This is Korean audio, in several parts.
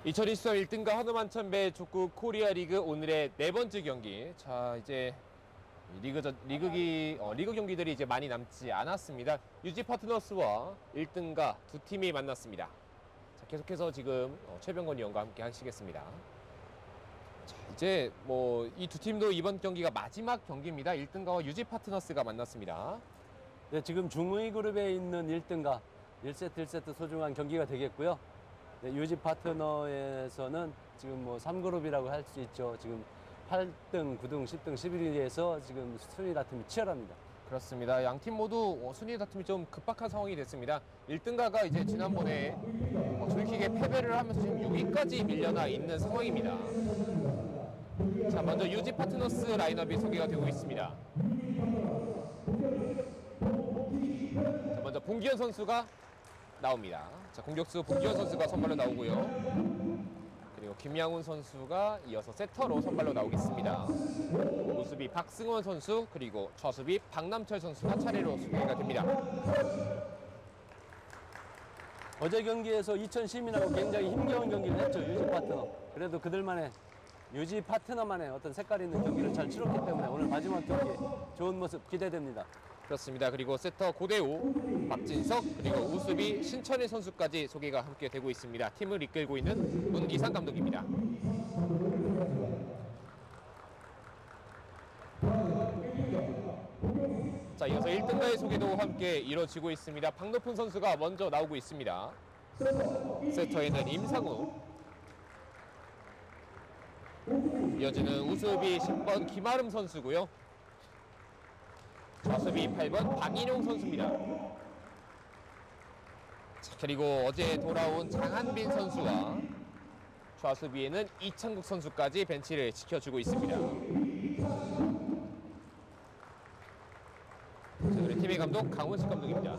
2024 1등과 한우만천배 족구 코리아 리그 오늘의 네 번째 경기. 자, 이제 리그 경기들이 이제 많이 남지 않았습니다. UG 파트너스와 1등과 두 팀이 만났습니다. 자, 계속해서 지금 최병건 위원과 함께 하시겠습니다. 자, 이제 뭐 이 두 팀도 이번 경기가 마지막 경기입니다. 1등가와 UG 파트너스가 만났습니다. 네, 지금 중위 그룹에 있는 1등과 1세트 1세트 소중한 경기가 되겠고요. 네, 유지 파트너에서는 지금 뭐 3그룹이라고 할 수 있죠. 지금 8등, 9등, 10등, 11위에서 지금 순위 다툼이 치열합니다. 그렇습니다. 양 팀 모두 순위 다툼이 좀 급박한 상황이 됐습니다. 1등가가 이제 지난번에 조이킥에 패배를 하면서 지금 6위까지 밀려나 있는 상황입니다. 자, 먼저 유지 파트너스 라인업이 소개가 되고 있습니다. 자, 먼저 봉기현 선수가 나옵니다. 자, 공격수 봉기현 선수가 선발로 나오고요. 그리고 김양훈 선수가 이어서 세터로 선발로 나오겠습니다. 우수비 박승원 선수, 그리고 좌수비 박남철 선수가 차례로 소개가 됩니다. 어제 경기에서 2000시민하고 굉장히 힘겨운 경기를 했죠. 유지 파트너. 그래도 그들만의 유지 파트너만의 어떤 색깔 있는 경기를 잘 치렀기 때문에 오늘 마지막 경기 좋은 모습 기대됩니다. 그렇습니다. 그리고 세터 고대우, 박진석, 그리고 우수비 신천일 선수까지 소개가 함께 되고 있습니다. 팀을 이끌고 있는 문기상 감독입니다. 자, 이어서 1등가의 소개도 함께 이뤄지고 있습니다. 박노픈 선수가 먼저 나오고 있습니다. 세터에는 임상우, 이어지는 우수비 10번 김아름 선수고요. 좌수비 8번 박인용 선수입니다. 자, 그리고 어제 돌아온 장한빈 선수와 좌수비에는 이창국 선수까지 벤치를 지켜주고 있습니다. 자, 우리 팀의 감독 강원식 감독입니다.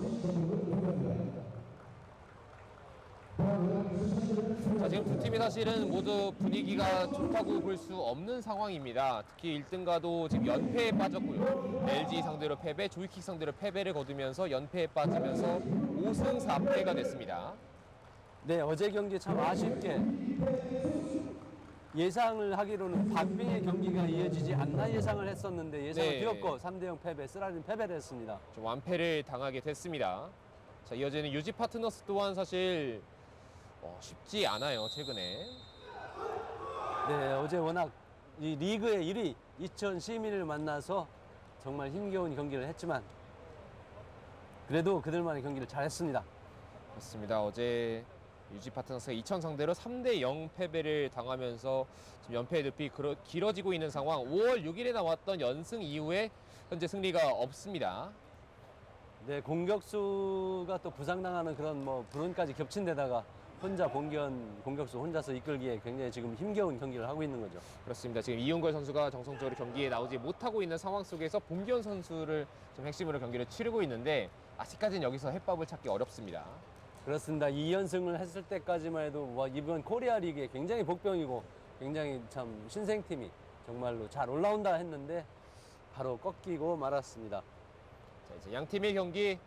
자, 지금 두 팀이 사실은 모두 분위기가 좋다고 볼 수 없는 상황입니다. 특히 1등가도 지금 연패에 빠졌고요. LG 상대로 패배, 조이킥 상대로 패배를 거두면서 연패에 빠지면서 5승 4패가 됐습니다. 네, 어제 경기 참 아쉽게 예상을 하기로는 박빙의 경기가 이어지지 않나 예상을 했었는데 예상을 네. 뒤엎고 3대0 패배, 쓰라린 패배를 했습니다. 좀 완패를 당하게 됐습니다. 자, 이어지는 유지 파트너스 또한 사실 쉽지 않아요, 최근에. 네, 어제 워낙 이 리그의 1위 2000 시민을 만나서 정말 힘겨운 경기를 했지만 그래도 그들만의 경기를 잘했습니다. 그렇습니다. 어제 유지 파트너스가 2000 상대로 3대0 패배를 당하면서 지금 연패의 늪이 길어지고 있는 상황. 5월 6일에 나왔던 연승 이후에 현재 승리가 없습니다. 네, 공격수가 또 부상당하는 그런 뭐 불운까지 겹친 데다가 혼자 봉기현 공격수 혼자서 이끌기에 굉장히 지금 힘겨운 경기를 하고 있는 거죠. 그렇습니다. 지금 이윤걸 선수가 정성적으로 경기에 나오지 못하고 있는 상황 속에서 봉기현 선수를 좀 핵심으로 경기를 치르고 있는데 아직까지는 여기서 해법을 찾기 어렵습니다. 그렇습니다. 2연승을 했을 때까지만 해도 뭐 이번 코리아 리그에 굉장히 복병이고 굉장히 참 신생팀이 정말로 잘 올라온다 했는데 바로 꺾이고 말았습니다. 자, 이제 양 팀의 경기,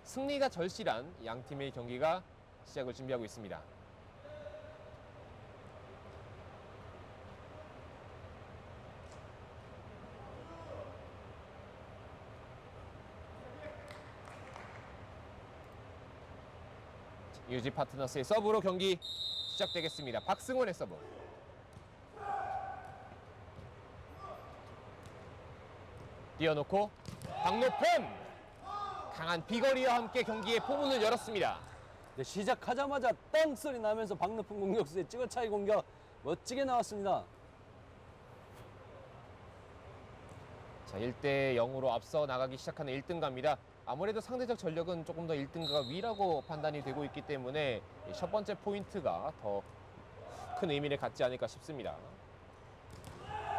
승리가 절실한 양 팀의 경기가 시작을 준비하고 있습니다. 유지 파트너스의 서브로 경기 시작되겠습니다. 박승원의 서브. 띄워놓고 박노픈! 강한 비거리와 함께 경기의 포문을 열었습니다. 네, 시작하자마자 땅 소리 나면서 박노픈 공격수의 찍어차기 공격 멋지게 나왔습니다. 자, 1대0으로 앞서 나가기 시작하는 1등가입니다. 아무래도 상대적 전력은 조금 더 1등가가 위라고 판단이 되고 있기 때문에 첫 번째 포인트가 더 큰 의미를 갖지 않을까 싶습니다.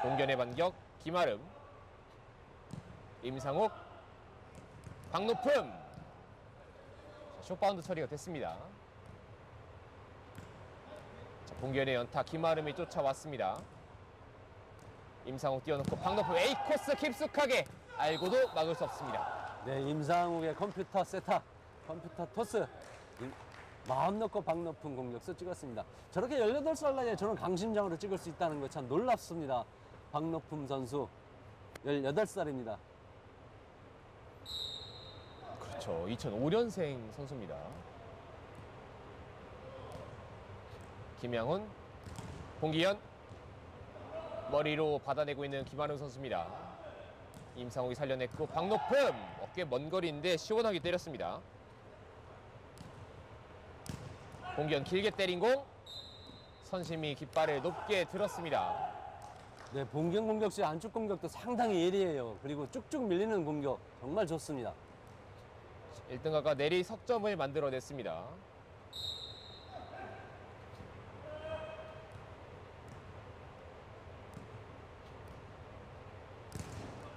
공견의 반격, 김아름, 임상욱, 박노품. 숏바운드 처리가 됐습니다. 자, 봉견의 연타, 김아름이 쫓아왔습니다. 임상욱 띄워놓고 박노품 A코스 깊숙하게 알고도 막을 수 없습니다. 네, 임상욱의 컴퓨터 세타, 컴퓨터 토스. 마음 놓고 박 높은 공격수 찍었습니다. 저렇게 18살 나이에 저런 강심장으로 찍을 수 있다는 거 참 놀랍습니다. 박높음 선수 18살입니다. 그렇죠. 2005년생 선수입니다. 김양훈, 봉기현, 머리로 받아내고 있는 김한웅 선수입니다. 임상욱이 살려냈고 박높음 어깨 먼 거리인데 시원하게 때렸습니다. 봉기현 길게 때린 공, 선심이 깃발을 높게 들었습니다. 네, 봉기현 공격수의 안쪽 공격도 상당히 예리해요. 그리고 쭉쭉 밀리는 공격 정말 좋습니다. 1등가가 내리 석점을 만들어냈습니다.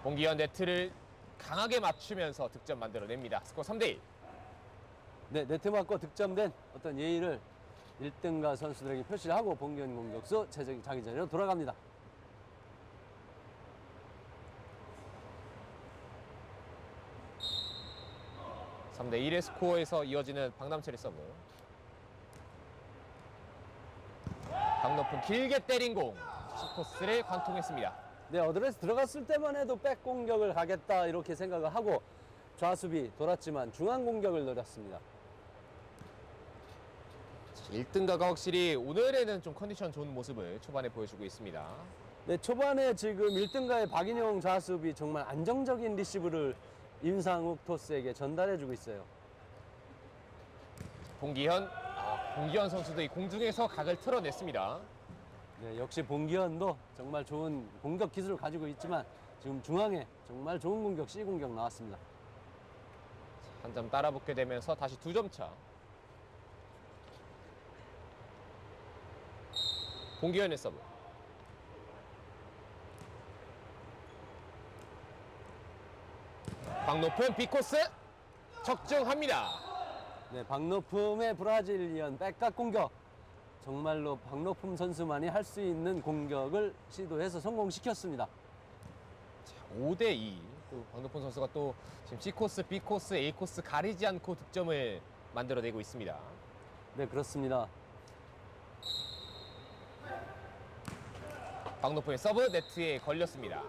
봉기현 네트를 강하게 맞추면서 득점 만들어냅니다. 스코어 3대1. 네, 네트 맞고 득점된 어떤 예의를 1등가 선수들에게 표시를 하고 봉기현 공격수 자기 자리로 돌아갑니다. 삼 대 1의 스코어에서 이어지는 박남철의 서브. 박높은 길게 때린 공, C코스를 관통했습니다. 네, 어드레스 들어갔을 때만 해도 백 공격을 가겠다 이렇게 생각을 하고 좌수비 돌았지만 중앙 공격을 노렸습니다. 1등가가 확실히 오늘에는 좀 컨디션 좋은 모습을 초반에 보여주고 있습니다. 네, 초반에 지금 1등가의 박인영 좌수비 정말 안정적인 리시브를 임상욱 토스에게 전달해주고 있어요. 봉기현 선수도 이 공중에서 각을 틀어냈습니다. 네, 역시 봉기현도 정말 좋은 공격 기술을 가지고 있지만 지금 중앙에 정말 좋은 공격, C 공격 나왔습니다. 한 점 따라붙게 되면서 다시 2점 차. 봉기현의 서브. 박높은 B코스 적중합니다. 네, 박높음의 브라질리언 백각 공격. 정말로 박높음 선수만이 할 수 있는 공격을 시도해서 성공시켰습니다. 5대 2. 또 박높은 선수가 또 지금 C코스, B코스, A코스 가리지 않고 득점을 만들어내고 있습니다. 네, 그렇습니다. 박높음의 서브 네트에 걸렸습니다.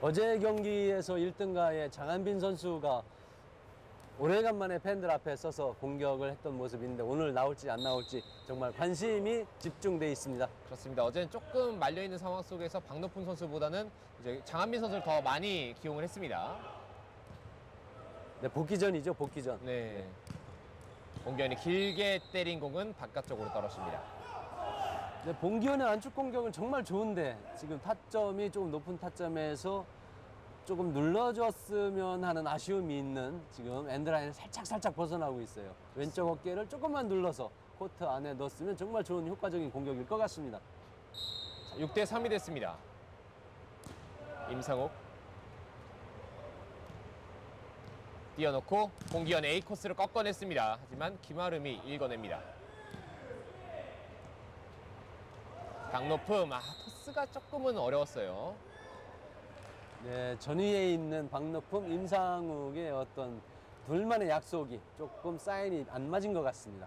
어제 경기에서 1등가의 장한빈 선수가 오래간만에 팬들 앞에 서서 공격을 했던 모습인데 오늘 나올지 안 나올지 정말 관심이 집중돼 있습니다. 그렇습니다. 어제는 조금 말려있는 상황 속에서 박높은 선수보다는 이제 장한빈 선수를 더 많이 기용을 했습니다. 네, 복귀전이죠, 복귀전. 네. 봉기현이 길게 때린 공은 바깥쪽으로 떨어집니다. 네, 봉기현의 안쪽 공격은 정말 좋은데 지금 타점이 조금 높은 타점에서 조금 눌러줬으면 하는 아쉬움이 있는 지금 엔드라인을 살짝 벗어나고 있어요. 왼쪽 어깨를 조금만 눌러서 코트 안에 넣었으면 정말 좋은 효과적인 공격일 것 같습니다. 6대 3이 됐습니다. 임상욱 띄워놓고 봉기현 A 코스를 꺾어냈습니다. 하지만 김아름이 읽어냅니다. 박높음, 토스가 조금은 어려웠어요. 네, 전위에 있는 박높음, 임상욱의 어떤 둘만의 약속이 조금 사인이 안 맞은 것 같습니다.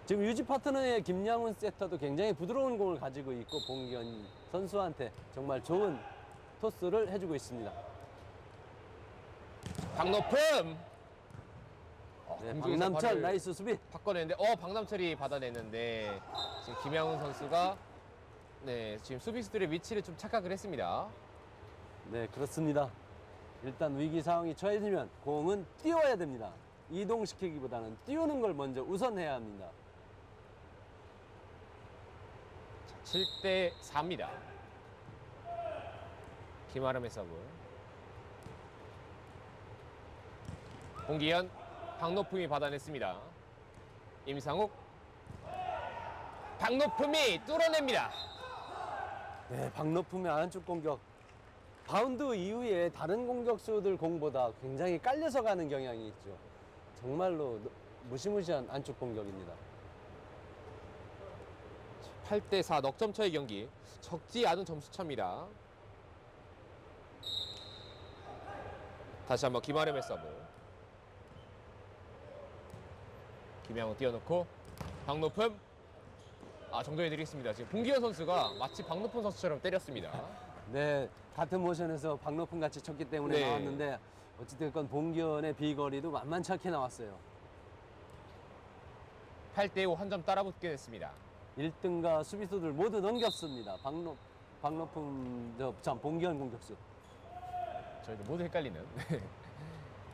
지금 유지 파트너의 김양훈 세터도 굉장히 부드러운 공을 가지고 있고 봉기현 선수한테 정말 좋은 토스를 해주고 있습니다. 박높음! 네, 공중에서 박남철 발을 나이스 수비. 바꿔내는데 박남철이 받아내는데 지금 김양훈 선수가 네, 지금 수비수들의 위치를 좀 착각을 했습니다. 네, 그렇습니다. 일단 위기 상황이 처해지면 공은 띄워야 됩니다. 이동시키기보다는 띄우는 걸 먼저 우선해야 합니다. 7대 4입니다. 김아름의 서브. 봉기현, 박높음이 받아냈습니다. 임상욱, 박높음이 뚫어냅니다. 네, 박높음의 안쪽 공격. 바운드 이후에 다른 공격수들 공보다 굉장히 깔려서 가는 경향이 있죠. 정말로 무시무시한 안쪽 공격입니다. 8대 4 넉점 차의 경기. 적지 않은 점수차입니다. 다시 한번 김아름의 서브. 김양훈 띄워놓고 박노품. 정정해드리겠습니다. 지금 봉기현 선수가 마치 박노품 선수처럼 때렸습니다. 네, 같은 모션에서 박노품 같이 쳤기 때문에 네. 나왔는데 어찌됐건 봉기현의 비거리도 만만치 않게 나왔어요. 8대5 한 점 따라붙게 됐습니다. 1등과 수비수들 모두 넘겼습니다. 박노품, 봉기현 공격수. 저희도 모두 헷갈리는.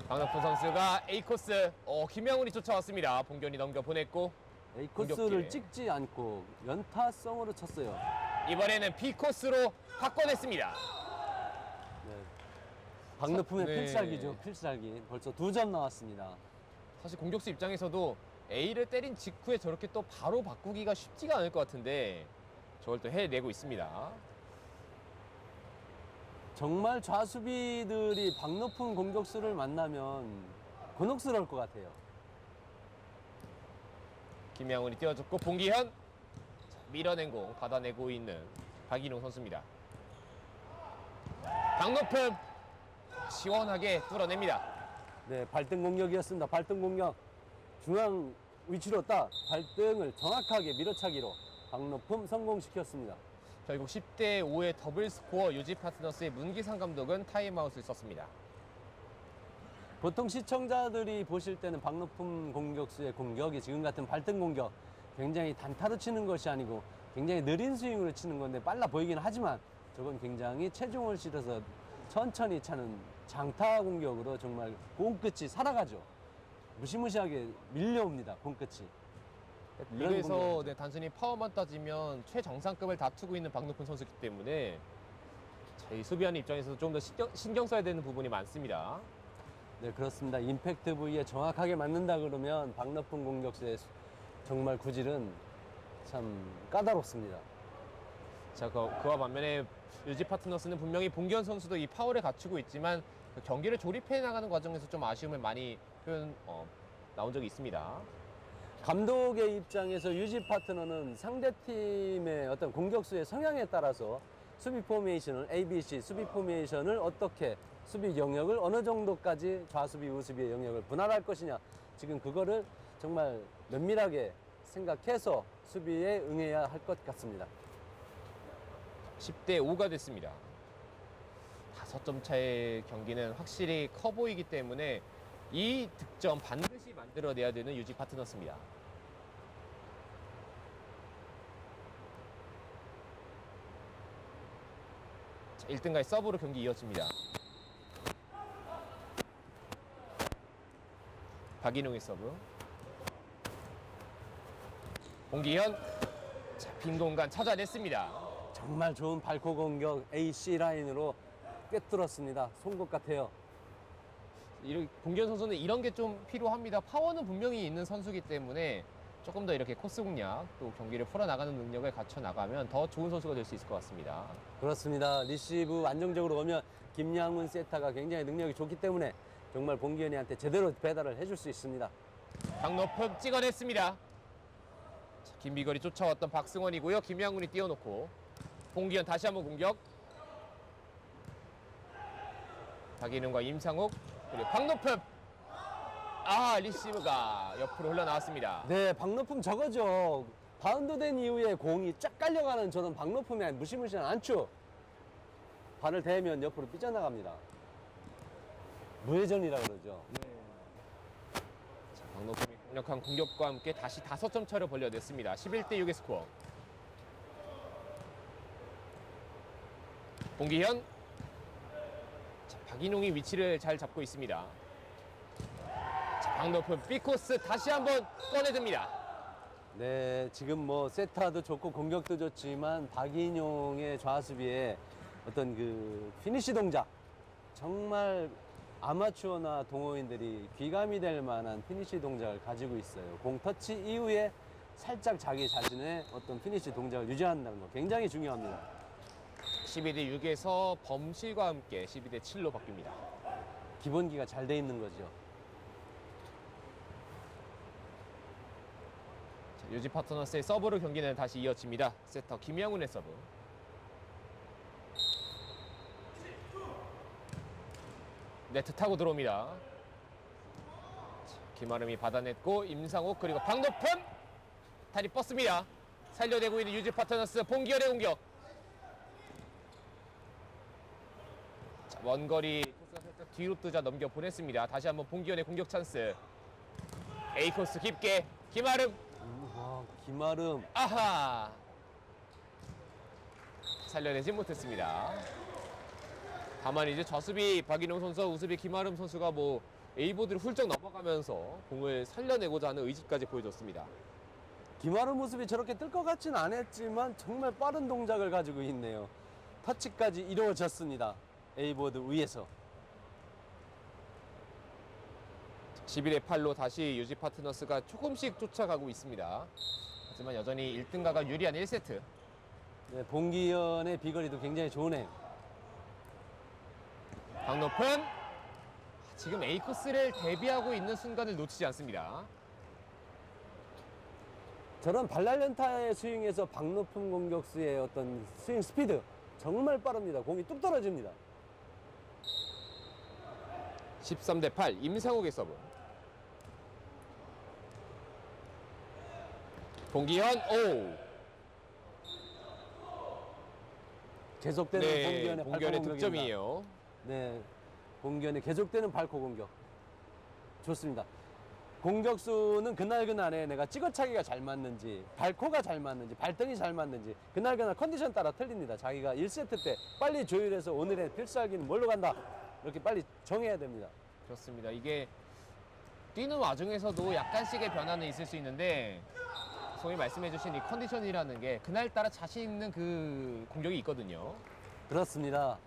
박노품 선수가 A코스. 김양훈이 쫓아왔습니다. 봉기현이 넘겨보냈고 A 코스를 공격기에. 찍지 않고 연타성으로 쳤어요. 이번에는 B코스로 바꿔냈습니다. 네. 박노품의 네. 필살기죠. 필살기. 벌써 2점 나왔습니다. 사실 공격수 입장에서도 A를 때린 직후에 저렇게 또 바로 바꾸기가 쉽지가 않을 것 같은데 저걸 또 해내고 있습니다. 정말 좌수비들이 박노품 공격수를 만나면 곤혹스러울 것 같아요. 김양훈이 띄워줬고 봉기현 밀어낸 공 받아내고 있는 박인웅 선수입니다. 박노품 시원하게 뚫어냅니다. 네, 발등 공격이었습니다. 발등 공격. 중앙 위치로 딱 발등을 정확하게 밀어차기로 박노품 성공시켰습니다. 결국 10대5의 더블 스코어 유지 파트너스의 문기상 감독은 타임아웃을 썼습니다. 보통 시청자들이 보실 때는 박노품 공격수의 공격이 지금 같은 발등 공격 굉장히 단타로 치는 것이 아니고 굉장히 느린 스윙으로 치는 건데 빨라 보이긴 하지만 저건 굉장히 체중을 실어서 천천히 차는 장타 공격으로 정말 공끝이 살아가죠. 무시무시하게 밀려옵니다. 공끝이. 그런 리그에서 공격이죠. 단순히 파워만 따지면 최정상급을 다투고 있는 박노품 선수이기 때문에 이 수비하는 입장에서도 좀 더 신경 써야 되는 부분이 많습니다. 네, 그렇습니다. 임팩트 부위에 정확하게 맞는다 그러면 박노품 공격수의 정말 구질은 참 까다롭습니다. 자, 그와 반면에 유지 파트너스는 분명히 봉기현 선수도 이 파워를 갖추고 있지만 그 경기를 조립해 나가는 과정에서 좀 아쉬움을 많이 나온 적이 있습니다. 감독의 입장에서 유지 파트너는 상대팀의 어떤 공격수의 성향에 따라서 수비 포메이션을 ABC 수비 포메이션을 어떻게 수비 영역을 어느 정도까지 좌수비 우수비의 영역을 분할할 것이냐 지금 그거를 정말 면밀하게 생각해서 수비에 응해야 할 것 같습니다. 10대5가 됐습니다. 5점 차의 경기는 확실히 커 보이기 때문에 이 득점 반드시 만들어내야 되는 유지 파트너스입니다. 자, 1등과의 서브로 경기 이어집니다. 박인웅의 서브. 봉기현. 자, 빈 공간 찾아냈습니다. 정말 좋은 발코 공격 AC 라인으로 꿰뚫었습니다. 송곳 같아요. 봉기현 선수는 이런 게 좀 필요합니다. 파워는 분명히 있는 선수이기 때문에 조금 더 이렇게 코스 공략 또 경기를 풀어나가는 능력을 갖춰 나가면 더 좋은 선수가 될 수 있을 것 같습니다. 그렇습니다. 리시브 안정적으로 오면 김양훈 세타가 굉장히 능력이 좋기 때문에 정말 봉기현이한테 제대로 배달을 해줄 수 있습니다. 박노품 찍어냈습니다. 자, 긴 비거리 쫓아왔던 박승원이고요. 김양훈이 띄워놓고 봉기현 다시 한번 공격. 박인웅과 임상욱 그리고 박노품. 리시브가 옆으로 흘러나왔습니다. 네, 박노품 저거죠. 바운드된 이후에 공이 쫙 깔려가는 저런 박노품이 무시무시한 안추. 발을 대면 옆으로 삐져나갑니다. 무회전이라 그러죠. 자, 박노품이 강력한 공격과 함께 다시 5점 차를 벌려냈습니다. 11대6의 스코어. 봉기현. 자, 박인웅이 위치를 잘 잡고 있습니다. 자, 박노품 B코스 다시 한번 꺼내듭니다. 네, 지금 뭐 세타도 좋고 공격도 좋지만 박인용의 좌수비에 어떤 그 피니시 동작 정말 아마추어나 동호인들이 귀감이 될 만한 피니시 동작을 가지고 있어요. 공 터치 이후에 살짝 자기 자신의 어떤 피니시 동작을 유지한다는 거 굉장히 중요합니다. 12대6에서 범실과 함께 12대7로 바뀝니다. 기본기가 잘 돼 있는 거죠. 자, 유지 파트너스의 서브로 경기는 다시 이어집니다. 세터 김양훈의 서브. 네트 타고 들어옵니다. 김아름이 받아냈고 임상욱 그리고 박노편 다리 뻗습니다. 살려내고 있는 유지 파트너스 봉기현의 공격. 자, 원거리 코스가 살짝 뒤로 뜨자 넘겨 보냈습니다. 다시 한번 봉기현의 공격 찬스. A 코스 깊게 김아름. 와, 김아름. 아하. 살려내지 못했습니다. 다만 이제 저수비 박인홍 선수와 우수비 김아름 선수가 뭐 A보드를 훌쩍 넘어가면서 공을 살려내고자 하는 의지까지 보여줬습니다. 김아름 모습이 저렇게 뜰 것 같진 않았지만 정말 빠른 동작을 가지고 있네요. 터치까지 이루어졌습니다. A보드 위에서. 11대 8로 다시 유지 파트너스가 조금씩 쫓아가고 있습니다. 하지만 여전히 1등가가 유리한 1세트. 네, 봉기현의 비거리도 굉장히 좋으네요. 박노편 지금 A 코스를 대비하고 있는 순간을 놓치지 않습니다. 저런 발랄연타의 스윙에서 박노품 공격수의 어떤 스윙 스피드 정말 빠릅니다. 공이 뚝 떨어집니다. 13대 8 임상욱의 서브. 봉기현 오. 계속되는 네, 봉기현의 발코 봉기현의 공격입니다. 득점이에요. 네, 봉기현의 계속되는 발코 공격 좋습니다. 공격수는 그날그날에 내가 찍어차기가 잘 맞는지 발코가 잘 맞는지 발등이 잘 맞는지 그날그날 컨디션 따라 틀립니다. 자기가 1세트 때 빨리 조율해서 오늘의 필살기는 뭘로 간다 이렇게 빨리 정해야 됩니다. 그렇습니다. 이게 뛰는 와중에서도 약간씩의 변화는 있을 수 있는데 소위 말씀해주신 이 컨디션이라는 게 그날따라 자신 있는 그 공격이 있거든요. 그렇습니다.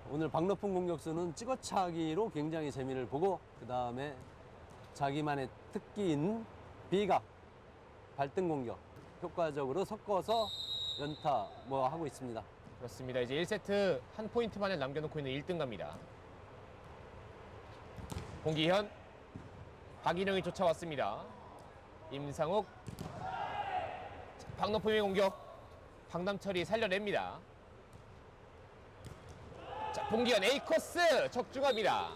오늘 박노품 공격수는 찍어차기로 굉장히 재미를 보고 그 다음에 자기만의 특기인 비각, 발등 공격 효과적으로 섞어서 연타 뭐 하고 있습니다. 그렇습니다. 이제 1세트 한 포인트만을 남겨놓고 있는 1등갑니다. 봉기현, 박인영이 쫓아왔습니다. 임상욱, 박노품의 공격, 박남철이 살려냅니다. 자, 봉기현 A코스 적중합니다.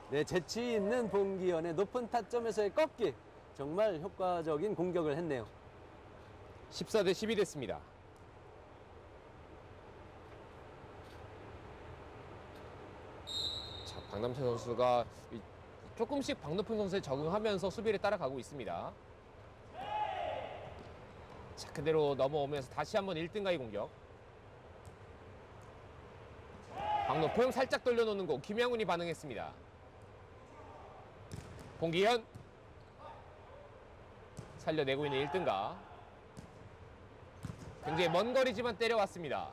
네, 재치 있는 봉기현의 높은 타점에서의 꺾기 정말 효과적인 공격을 했네요. 14대 10이 됐습니다. 자, 박남철 선수가 조금씩 박노품 선수에 적응하면서 수비를 따라가고 있습니다. 자, 그대로 넘어오면서 다시 한번 1등가의 공격. 박노품 살짝 돌려놓는 공 김양훈이 반응했습니다. 봉기현 살려내고 있는 1등가. 굉장히 먼 거리지만 때려왔습니다.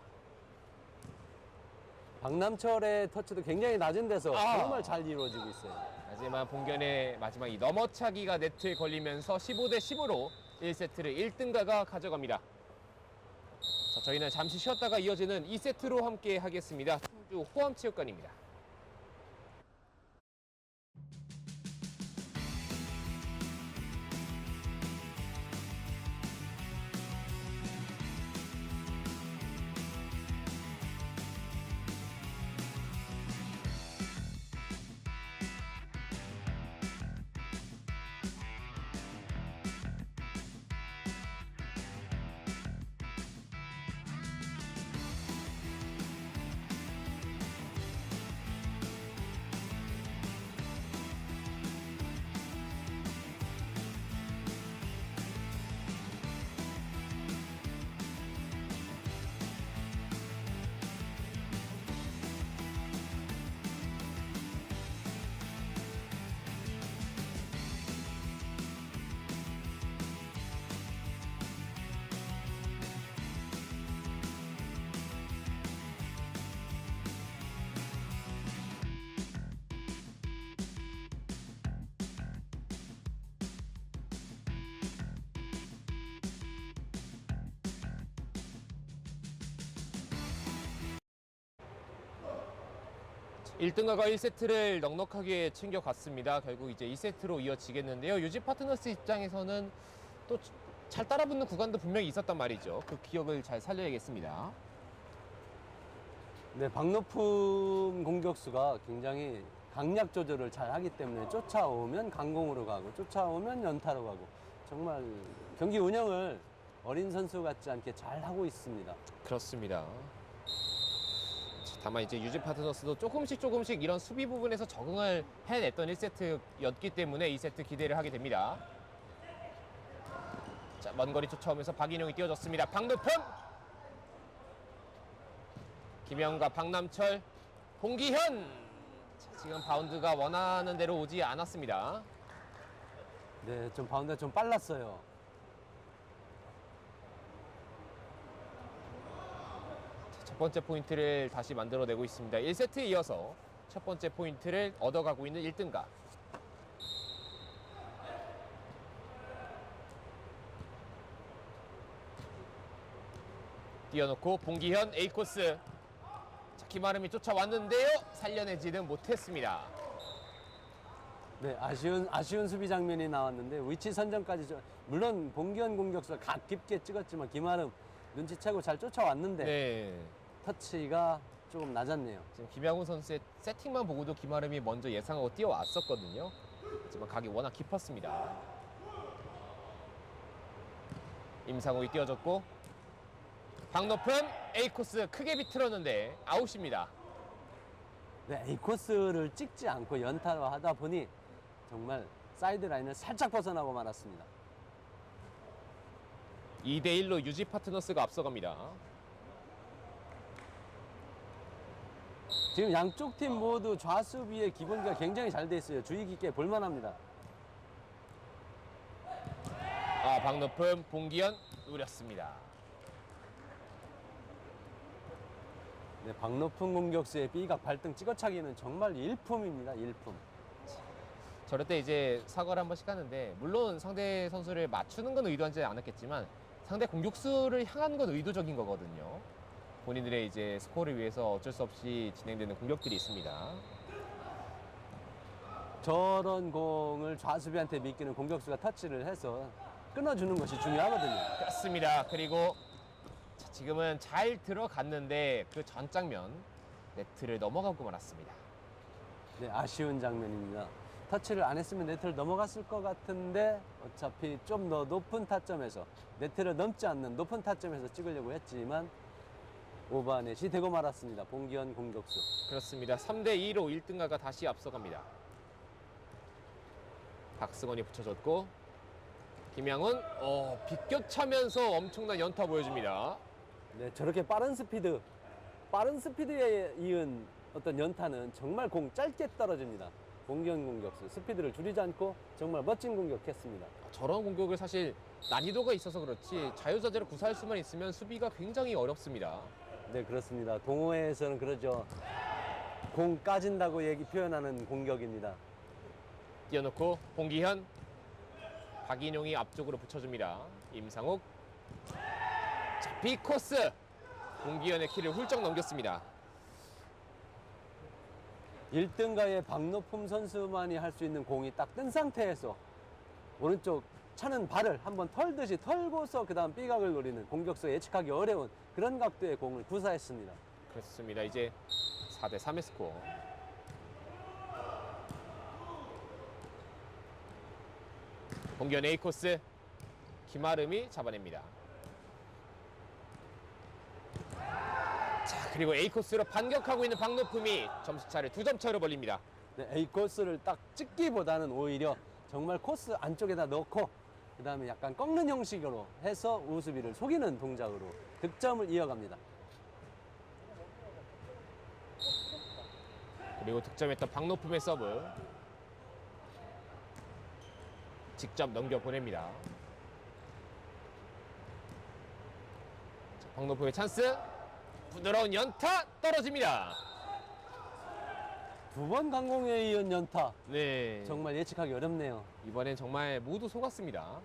박남철의 터치도 굉장히 낮은 데서 아. 정말 잘 이루어지고 있어요. 하지만 봉견의 마지막 이 넘어차기가 네트에 걸리면서 15대 10으로 1세트를 1등가가 가져갑니다. 자, 저희는 잠시 쉬었다가 이어지는 2세트로 함께 하겠습니다. 충주 호암체육관입니다. 일등가가 1세트를 넉넉하게 챙겨갔습니다. 결국 이제 2세트로 이어지겠는데요. 유지 파트너스 입장에서는 또 잘 따라붙는 구간도 분명히 있었단 말이죠. 그 기억을 잘 살려야겠습니다. 네, 박노품 공격수가 굉장히 강약 조절을 잘 하기 때문에 쫓아오면 강공으로 가고 쫓아오면 연타로 가고 정말 경기 운영을 어린 선수 같지 않게 잘 하고 있습니다. 그렇습니다. 다만 이제 유지 파트너스도 조금씩 이런 수비 부분에서 적응을 해냈던 1세트였기 때문에 2세트 기대를 하게 됩니다. 자, 먼 거리 쫓아오면서 박인용이 띄워줬습니다. 박노품! 김영과 박남철, 홍기현! 자, 지금 바운드가 원하는 대로 오지 않았습니다. 네, 좀 바운드가 좀 빨랐어요. 첫 번째 포인트를 다시 만들어내고 있습니다. 1세트에 이어서 첫 번째 포인트를 얻어가고 있는 1등가. 띄워놓고 봉기현 A코스. 자, 김아름이 쫓아왔는데요. 살려내지는 못했습니다. 네, 아쉬운 수비 장면이 나왔는데 위치 선정까지 물론 봉기현 공격수가 각 깊게 찍었지만 김아름 눈치채고 잘 쫓아왔는데 네. 터치가 조금 낮았네요. 지금 김양훈 선수의 세팅만 보고도 김아름이 먼저 예상하고 뛰어왔었거든요. 하지만 각이 워낙 깊었습니다. 임상욱이 띄워줬고 박노품 A코스 크게 비틀었는데 아웃입니다. 네, A 코스를 찍지 않고 연타로 하다 보니 정말 사이드 라인을 살짝 벗어나고 말았습니다. 2대1로 유지 파트너스가 앞서갑니다. 지금 양쪽 팀 모두 좌수비의 기본기가 굉장히 잘 돼 있어요. 주의 깊게 볼만합니다. 아, 박노품 봉기현 노렸습니다. 네, 박노품 공격수의 B각 발등 찍어차기는 정말 일품입니다. 일품. 저럴 때 이제 사과를 한 번씩 하는데 물론 상대 선수를 맞추는 건 의도하지 않았겠지만 상대 공격수를 향한 건 의도적인 거거든요. 본인들의 이제 스코어를 위해서 어쩔 수 없이 진행되는 공격들이 있습니다. 저런 공을 좌수비한테 맡기는 공격수가 터치를 해서 끊어주는 것이 중요하거든요. 그렇습니다. 그리고 자, 지금은 잘 들어갔는데 그 전 장면 네트를 넘어가고 말았습니다. 네, 아쉬운 장면입니다. 터치를 안 했으면 네트를 넘어갔을 것 같은데 어차피 좀 더 높은 타점에서 네트를 넘지 않는 높은 타점에서 찍으려고 했지만 오버넷이 되고 말았습니다. 봉기현 공격수. 그렇습니다. 3대2로 1등가가 다시 앞서갑니다. 박승원이 붙여줬고 김양훈 비껴차면서 엄청난 연타 보여줍니다. 네, 저렇게 빠른 스피드에 이은 어떤 연타는 정말 공 짧게 떨어집니다. 봉기현 공격수 스피드를 줄이지 않고 정말 멋진 공격했습니다. 저런 공격을 사실 난이도가 있어서 그렇지 자유자재로 구사할 수만 있으면 수비가 굉장히 어렵습니다. 네, 그렇습니다. 동호회에서는 그러죠. 공 까진다고 표현하는 공격입니다. 띄워놓고 봉기현 박인용이 앞쪽으로 붙여줍니다. 임상욱 자, B코스 봉기현의 키를 훌쩍 넘겼습니다. 1등가의 박노품 선수만이 할 수 있는 공이 딱 뜬 상태에서 오른쪽 차는 발을 한번 털듯이 털고서 그 다음 B각을 노리는 공격수 예측하기 어려운 그런 각도의 공을 구사했습니다. 그렇습니다. 이제 4대3의 스코어. 봉기현 A코스 김아름이 잡아냅니다. 자, 그리고 A코스로 반격하고 있는 박노품이 점수차를 2점 차로 벌립니다. 네, A 코스를 딱 찍기보다는 오히려 정말 코스 안쪽에다 넣고 그 다음에 약간 꺾는 형식으로 해서 우수비를 속이는 동작으로 득점을 이어갑니다. 그리고 득점했던 박노품의 서브 직접 넘겨보냅니다. 자, 박노품의 찬스 부드러운 연타 떨어집니다. 2번 강공에 이은 연타 네, 정말 예측하기 어렵네요. 이번엔 정말 모두 속았습니다.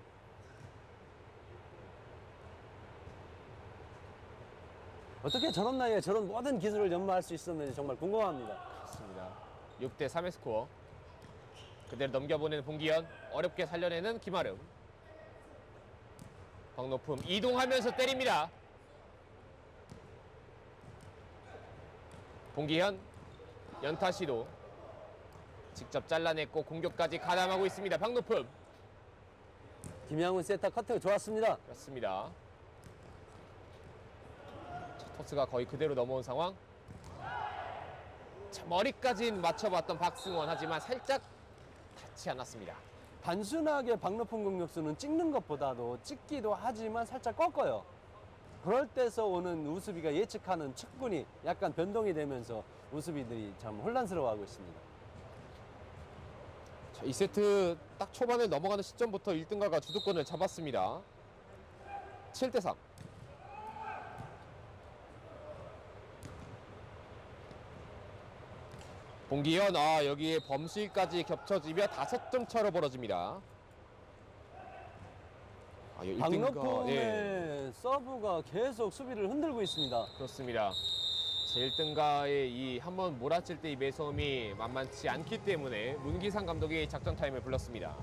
어떻게 저런 나이에 저런 모든 기술을 연마할 수 있었는지 정말 궁금합니다. 그렇습니다. 6대3의 스코어. 그대로 넘겨보내는 봉기현. 어렵게 살려내는 김아름. 박노품 이동하면서 때립니다. 봉기현 연타 시도 직접 잘라냈고 공격까지 가담하고 있습니다. 박노품. 김양훈 세터 커트가 좋았습니다. 그렇습니다. 자, 토스가 거의 그대로 넘어온 상황. 자, 머리까지는 맞춰봤던 박승원. 하지만 살짝 닿지 않았습니다. 단순하게 박노품 공격수는 찍는 것보다도 찍기도 하지만 살짝 꺾어요. 그럴 때서 오는 우수비가 예측하는 측분이 약간 변동이 되면서 우수비들이 참 혼란스러워하고 있습니다. 자, 2세트 딱 초반에 넘어가는 시점부터 1등가가 주도권을 잡았습니다. 7대3. 봉기현, 여기에 범실까지 겹쳐지며 5점 차로 벌어집니다. 박노품의 서브가 계속 수비를 흔들고 있습니다. 그렇습니다. 자, 1등가의 이 한번 몰아칠 때 이 매서움이 만만치 않기 때문에 문기상 감독이 작전 타임을 불렀습니다.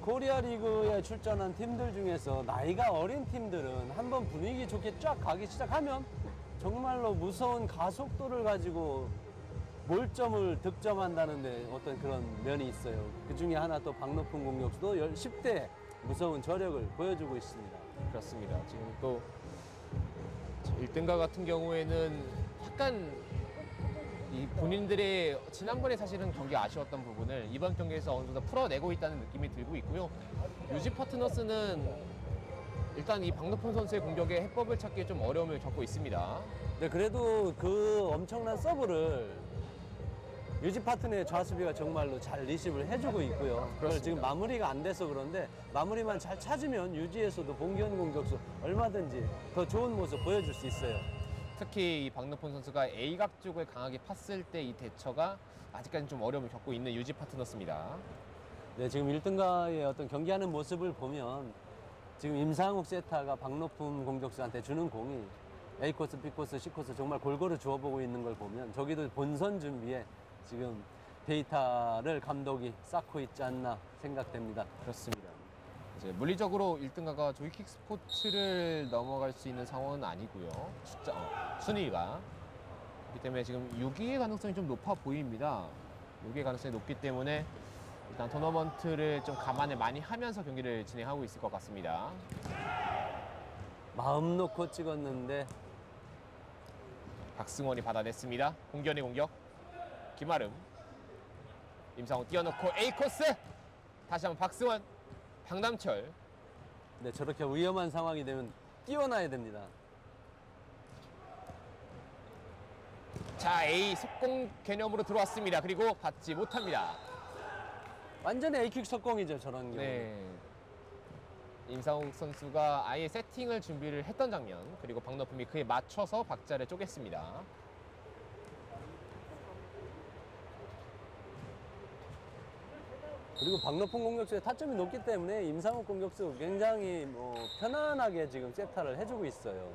코리아 리그에 출전한 팀들 중에서 나이가 어린 팀들은 한번 분위기 좋게 쫙 가기 시작하면 정말로 무서운 가속도를 가지고 몰점을 득점한다는데 어떤 그런 면이 있어요. 그 중에 하나 또 박노품 공격수도 10대 무서운 저력을 보여주고 있습니다. 그렇습니다. 지금 또 1등가 같은 경우에는 약간 이 본인들의 지난번에 사실은 경기 아쉬웠던 부분을 이번 경기에서 어느 정도 풀어내고 있다는 느낌이 들고 있고요. 유지 파트너스는 일단 이 박노품 선수의 공격에 해법을 찾기에 좀 어려움을 겪고 있습니다. 네, 그래도 그 엄청난 서브를 유지 파트너의 좌수비가 정말로 잘 리시브를 해주고 있고요. 그걸 그렇습니다. 지금 마무리가 안 돼서 그런데 마무리만 잘 찾으면 유지에서도 봉기현 공격수 얼마든지 더 좋은 모습 보여줄 수 있어요. 특히 이 박노품 선수가 A각 쪽을 강하게 팠을 때 이 대처가 아직까지 좀 어려움을 겪고 있는 유지 파트너스입니다. 네, 지금 1등가의 어떤 경기하는 모습을 보면 지금 임상욱 세타가 박노품 공격수한테 주는 공이 A코스, B코스, C코스 정말 골고루 주워보고 있는 걸 보면 저기도 본선 준비에 지금 데이터를 감독이 쌓고 있지 않나 생각됩니다. 그렇습니다. 이제 물리적으로 1등가가 조이킥 스포츠를 넘어갈 수 있는 상황은 아니고요. 순위가. 그렇기 때문에 지금 6위의 가능성이 좀 높아 보입니다. 6위의 가능성이 높기 때문에 일단 토너먼트를 좀 감안을 많이 하면서 경기를 진행하고 있을 것 같습니다. 마음 놓고 찍었는데 박승원이 받아냈습니다. 공견의 공격. 김아름. 임상훈 띄워놓고 A코스. 다시 한번 박승원. 박남철. 네, 저렇게 위험한 상황이 되면 뛰어나야 됩니다. 자, A 속공 개념으로 들어왔습니다. 그리고 받지 못합니다. 완전히 A킥 속공이죠, 저런 경우. 네. 임상욱 선수가 아예 세팅을 준비를 했던 장면. 그리고 박노품이 그에 맞춰서 박자를 쪼갰습니다. 그리고 박노품 공격수의 타점이 높기 때문에 임상욱 공격수 굉장히 편안하게 지금 세타를 해주고 있어요.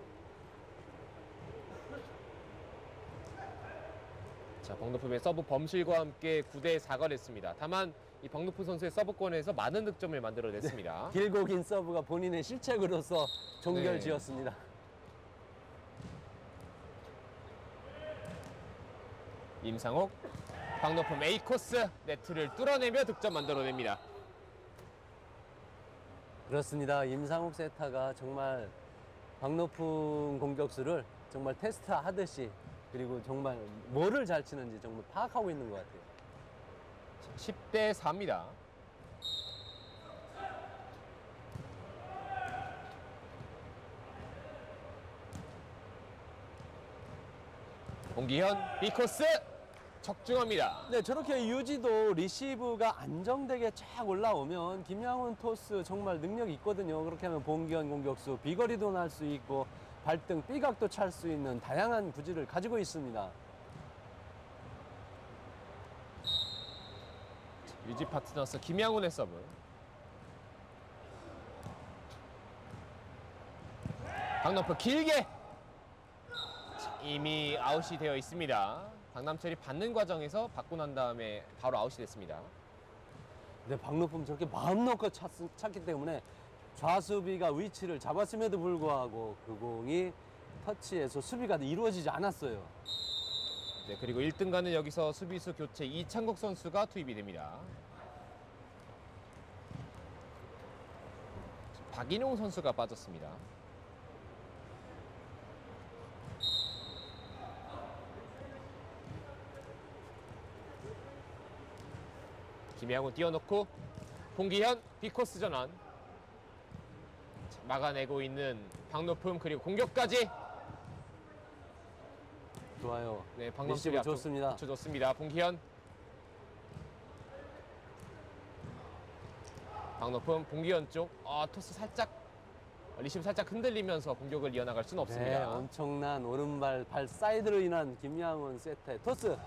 자, 박노품의 서브 범실과 함께 9대 4가 됐습니다. 다만 이 박노품 선수의 서브권에서 많은 득점을 만들어냈습니다. 길고 긴 서브가 본인의 실책으로서 종결 네. 지었습니다. 임상욱, 박노품 A코스 네트를 뚫어내며 득점 만들어냅니다. 그렇습니다. 임상욱 세타가 정말 박노품 공격수를 정말 테스트하듯이 그리고 정말 뭐를 잘 치는지 정말 파악하고 있는 것 같아요. 10대 4입니다. 봉기현 B코스 적중합니다. 네, 저렇게 유지도 리시브가 안정되게 쫙 올라오면 김양훈 토스 정말 능력이 있거든요. 그렇게 하면 봉기현 공격수 비거리도 날 수 있고 발등 B각도 찰 수 있는 다양한 구질을 가지고 있습니다. 유지 파트너스 김양훈의 서브. 박남철 길게. 자, 이미 아웃이 되어 있습니다. 박남철이 받는 과정에서 받고 난 다음에 바로 아웃이 됐습니다. 네, 박노품 저렇게 마음 놓고 찼기 때문에 좌수비가 위치를 잡았음에도 불구하고 그 공이 터치에서 수비가 이루어지지 않았어요. 네, 그리고 1등가는 여기서 수비수 교체 이창국 선수가 투입이 됩니다. 박인홍 선수가 빠졌습니다. 김양훈 띄워놓고 봉기현 빅코스 전환. 막아내고 있는 박노품 그리고 공격까지. 좋아요. 네, 리시브 좋습니다. 좋습니다. 봉기현. 박노품 봉기현 쪽. 토스 살짝 리시브 살짝 흔들리면서 공격을 이어나갈 수는 네, 없습니다. 엄청난 오른발 발 사이드로 인한 김양훈 세트의 토스.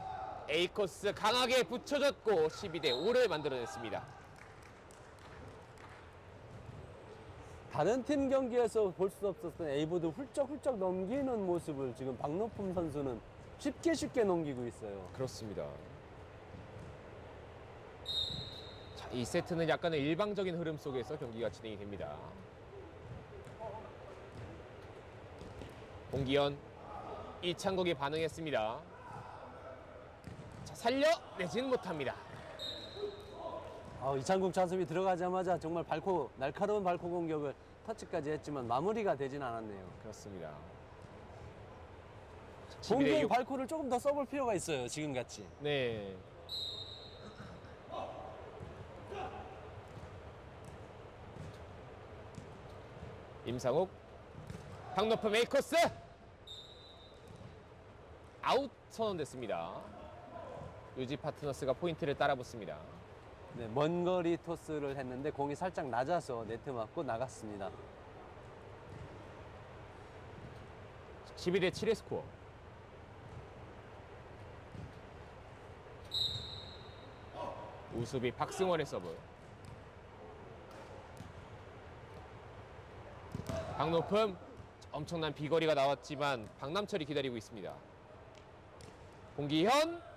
A 코스 강하게 붙여줬고 12대 5를 만들어냈습니다. 다른 팀 경기에서 볼 수 없었던 A보드 훌쩍훌쩍 넘기는 모습을 지금 박노품 선수는 쉽게 넘기고 있어요. 그렇습니다. 자, 이 세트는 약간의 일방적인 흐름 속에서 경기가 진행이 됩니다. 봉기현, 이창국이 반응했습니다. 자, 살려내지는 못합니다. 이창국 찬스이 들어가자마자 정말 날카로운 발코 공격을 터치까지 했지만 마무리가 되진 않았네요. 그렇습니다. 봉기현 발코를 조금 더 써볼 필요가 있어요. 지금같이. 네. 임상욱, 박노품 A 코스 아웃 선언됐습니다. 유지 파트너스가 포인트를 따라붙습니다. 네, 먼 거리 토스를 했는데 공이 살짝 낮아서 네트 맞고 나갔습니다. 12대 7의 스코어. 우수비 박승원의 서브. 박노품 엄청난 비거리가 나왔지만 박남철이 기다리고 있습니다. 봉기현.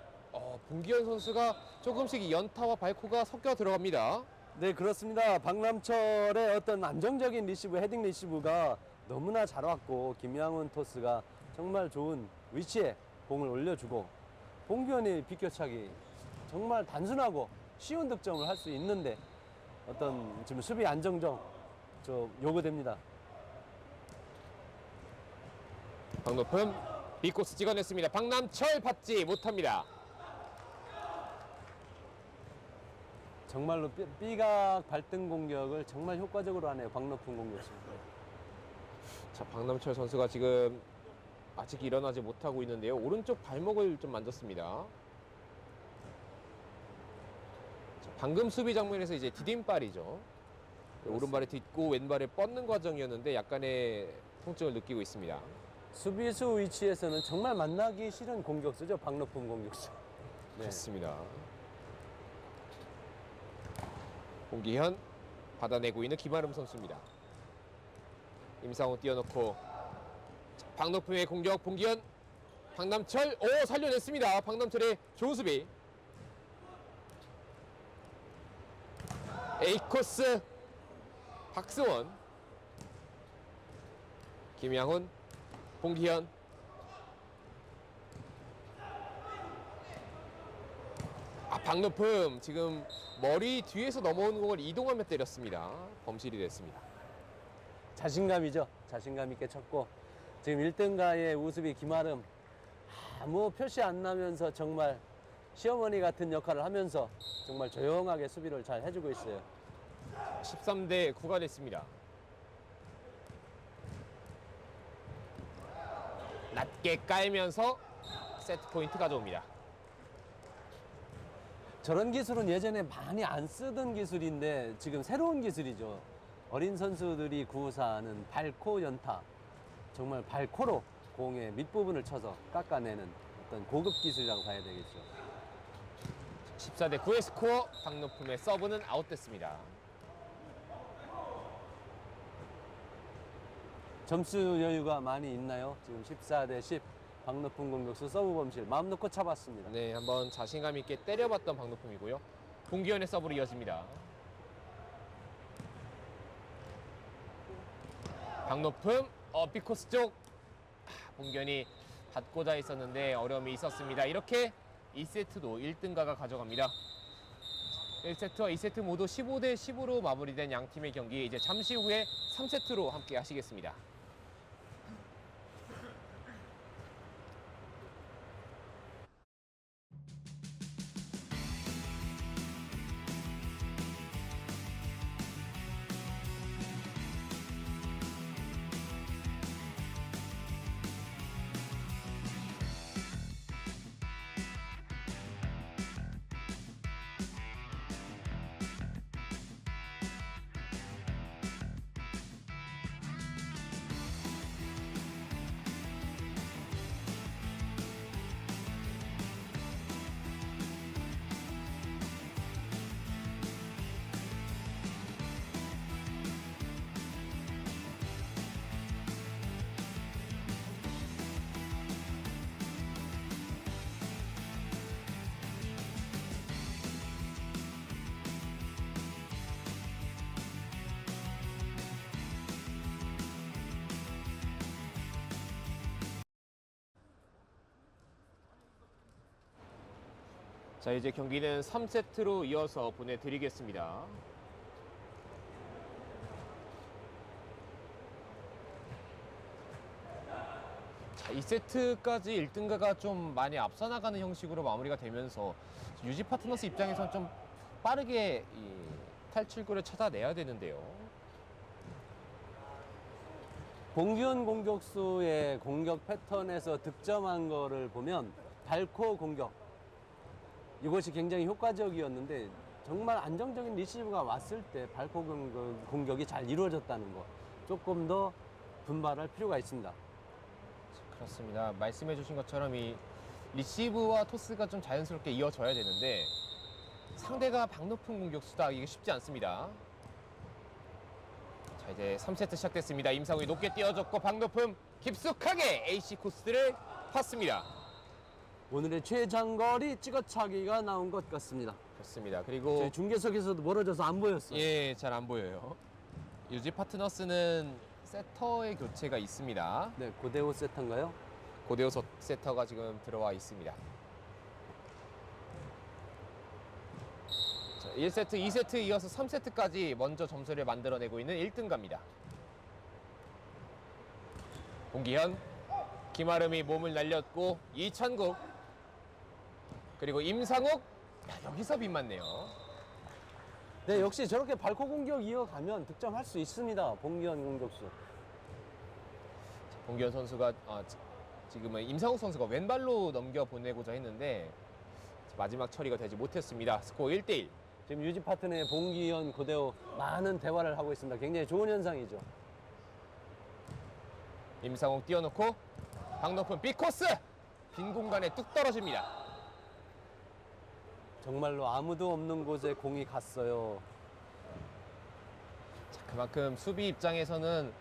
봉기현 선수가 조금씩 이 연타와 발코가 섞여 들어갑니다. 네, 그렇습니다. 박남철의 어떤 안정적인 리시브, 헤딩 리시브가 너무나 잘 왔고 김양훈 토스가 정말 좋은 위치에 공을 올려주고 봉기현의 비껴차기 정말 단순하고 쉬운 득점을 할 수 있는데 어떤 지금 수비 안정적 요구됩니다. 박노품 빅코스 찍어냈습니다. 박남철 받지 못합니다. 정말로 B각 발등 공격을 정말 효과적으로 하네요. 박노품 공격수. 자, 박남철 선수가 지금 아직 일어나지 못하고 있는데요. 오른쪽 발목을 좀 만졌습니다. 자, 방금 수비 장면에서 이제 디딤발이죠. 오른발에 딛고 왼발에 뻗는 과정이었는데 약간의 통증을 느끼고 있습니다. 수비수 위치에서는 정말 만나기 싫은 공격수죠. 박노품 공격수. 네. 그렇습니다. 봉기현 받아내고 있는 김아름 선수입니다. 임상훈 띄워놓고 박노품의 공격. 봉기현, 박남철. 살려냈습니다. 박남철의 좋은 수비. A 코스 박승원, 김양훈, 봉기현. 박노품 지금 머리 뒤에서 넘어오는 공을 이동하며 때렸습니다. 범실이 됐습니다. 자신감이죠. 자신감 있게 쳤고 지금 1등가의 우수비 김아름 아무 표시 안 나면서 정말 시어머니 같은 역할을 하면서 정말 조용하게 수비를 잘 해주고 있어요. 13대 9가 됐습니다. 낮게 깔면서 세트 포인트 가져옵니다. 저런 기술은 예전에 많이 안 쓰던 기술인데 지금 새로운 기술이죠. 어린 선수들이 구사하는 발코 연타. 정말 발코로 공의 밑부분을 쳐서 깎아내는 어떤 고급 기술이라고 봐야 되겠죠. 14대 9의 스코어. 박노품의 서브는 아웃됐습니다. 점수 여유가 많이 있나요? 지금 14대 10. 박노품 공격수 서브 범실 마음 놓고 잡았습니다. 네, 한번 자신감 있게 때려봤던 박노품이고요. 봉기현의 서브로 이어집니다. 박노품 빅코스 쪽. 봉기현이 받고자 했었는데 어려움이 있었습니다. 이렇게 2세트도 1등가가 가져갑니다. 1세트와 2세트 모두 15대 10으로 마무리된 양 팀의 경기, 이제 잠시 후에 3세트로 함께 하시겠습니다. 자, 이제 경기는 3세트로 이어서 보내드리겠습니다. 자, 2세트까지 1등가가 좀 많이 앞서 나가는 형식으로 마무리가 되면서 유지 파트너스 입장에서는 좀 빠르게 이 탈출구를 찾아내야 되는데요. 봉기현 공격수의 공격 패턴에서 득점한 거를 보면 밟고 공격, 이것이 굉장히 효과적이었는데 정말 안정적인 리시브가 왔을 때 밟고 공격이 잘 이루어졌다는 거, 조금 더 분발할 필요가 있습니다. 그렇습니다. 말씀해 주신 것처럼 이 리시브와 토스가 좀 자연스럽게 이어져야 되는데 상대가 박높은 공격수다. 이게 쉽지 않습니다. 자, 이제 3세트 시작됐습니다. 임상욱이 높게 띄워줬고 박높음 깊숙하게 AC 코스를 팠습니다. 오늘의 최장거리 찍어차기가 나온 것 같습니다. 그렇습니다. 그리고 저희 중계석에서도 멀어져서 안 보였어요. 예, 잘 안 보여요. 유지 파트너스는 세터의 교체가 있습니다. 네, 고대호 세터인가요? 고대호 세터가 지금 들어와 있습니다. 자, 1세트, 2세트 이어서 3세트까지 먼저 점수를 만들어내고 있는 1등가입니다. 봉기현, 김아름이 몸을 날렸고 이찬국, 그리고 임상욱, 야, 여기서 빗맞네요. 네, 역시 저렇게 밟고 공격 이어가면 득점할 수 있습니다. 봉기현 공격수. 봉기현 선수가 지금은 임상욱 선수가 왼발로 넘겨보내고자 했는데 마지막 처리가 되지 못했습니다. 스코어 1대1. 지금 유지 파트너의 봉기현, 고대호 많은 대화를 하고 있습니다. 굉장히 좋은 현상이죠. 임상욱 띄워놓고 박높은 빅코스! 빈 공간에 뚝 떨어집니다. 정말로 아무도 없는 곳에 공이 갔어요. 자, 그만큼 수비 입장에서는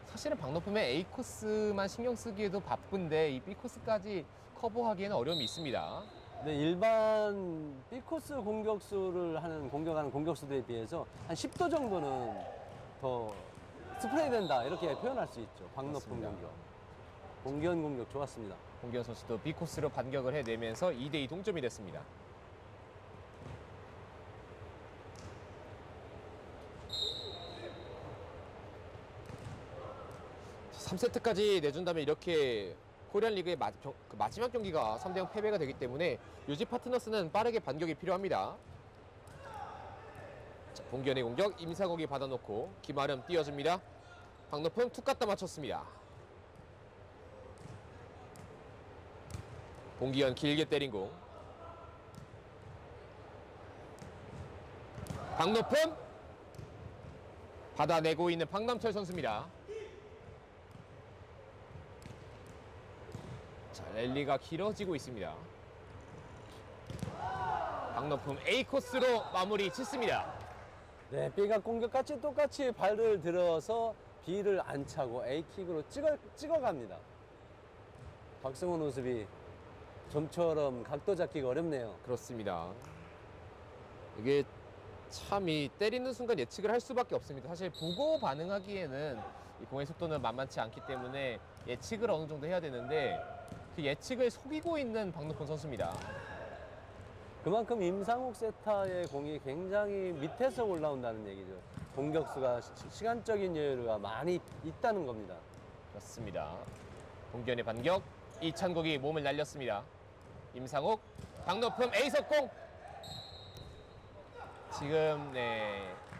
사실은 박높음의 A 코스만 신경 쓰기에도 바쁜데 이 B 코스까지 커버하기에는 어려움이 있습니다. 네, 일반 B코스 공격하는 공격수들에 비해서 한 10도 정도는 더 스프레이 된다, 이렇게 표현할 수 있죠. 박높은 맞습니다. 공격. 봉기현 공격 좋았습니다. 봉기현 선수도 B 코스로 반격을 해내면서 2대2 동점이 됐습니다. 3세트까지 내준다면 이렇게 코리안 리그의 마지막 경기가 3대0 패배가 되기 때문에 유지 파트너스는 빠르게 반격이 필요합니다. 자, 봉기현의 공격, 임상욱이 받아놓고 김아름 띄워줍니다. 박높음 툭 갖다 맞췄습니다. 봉기현 길게 때린 공. 박높음 받아내고 있는 박남철 선수입니다. 자, 랠리가 길어지고 있습니다. 박높음 A 코스로 마무리 짓습니다. 네, B가 공격같이 똑같이 발을 들어서 B를 안 차고 A킥으로 찍어갑니다. 박승원 모습이 좀처럼 각도 잡기가 어렵네요. 그렇습니다. 이게 참 이 때리는 순간 예측을 할 수밖에 없습니다. 사실 보고 반응하기에는 이 공의 속도는 만만치 않기 때문에 예측을 어느 정도 해야 되는데 그 예측을 속이고 있는 박노폰 선수입니다. 그만큼 임상욱 세타의 공이 굉장히 밑에서 올라온다는 얘기죠. 공격수가 시간적인 여유가 많이 있다는 겁니다. 그렇습니다. 봉기현의 반격, 이찬국이 몸을 날렸습니다. 임상욱, 박노품 에이석공. 지금